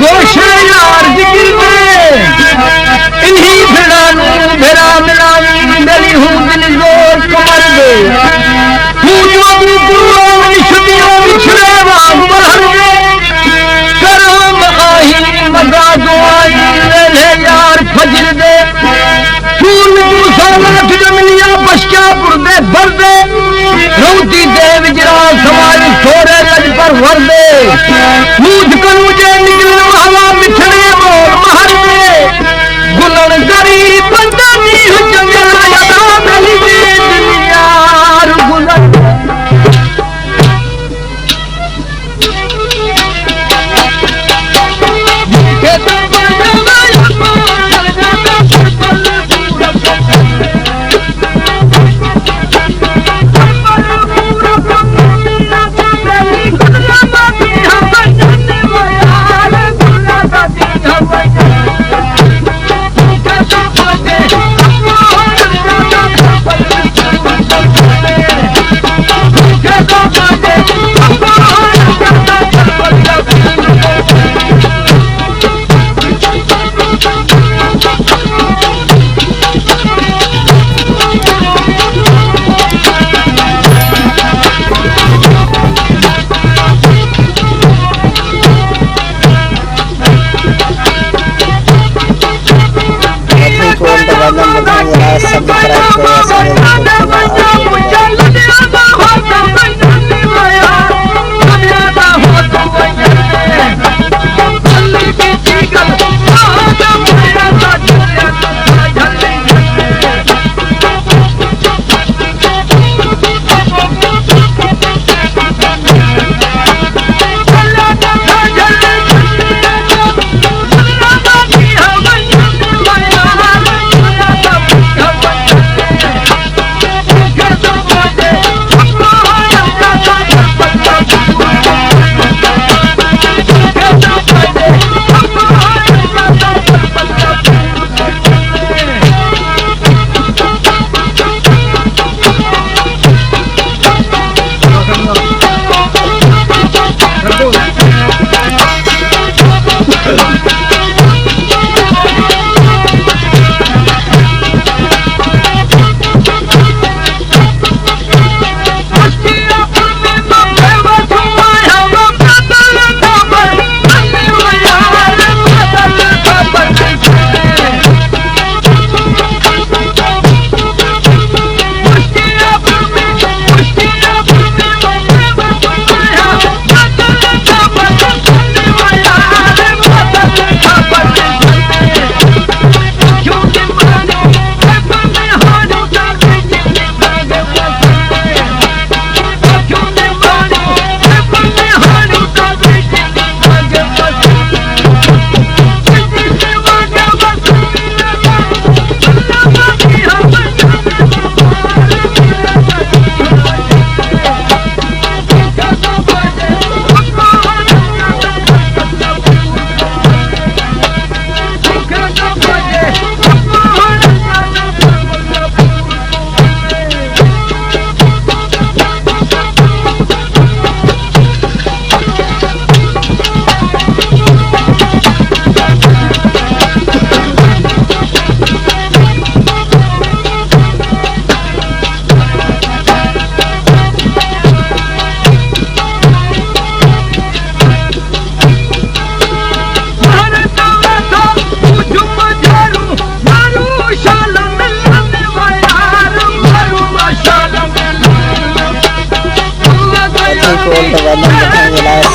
गोशे यार जिक्र में इन्हीं भिड़ानू भिड़ा मिलावी मिली हूँ दिल जोर कमर दे हूँ जो गुरुओं निशुदियों बिछड़े वाग बहर दे करम आही मजा जो आई ले यार फजर दे फूल दूसरा जमिलिया बश्का पुरदे भर दे रोटी दे विजरा समाज थोड़े लज पर भर दे मूझ कर मुझे निकल हवा बिछड़े मोर महर दे गुलन करी बंदा नी जंगला यादा मिली दे दुनियार गुलन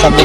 सब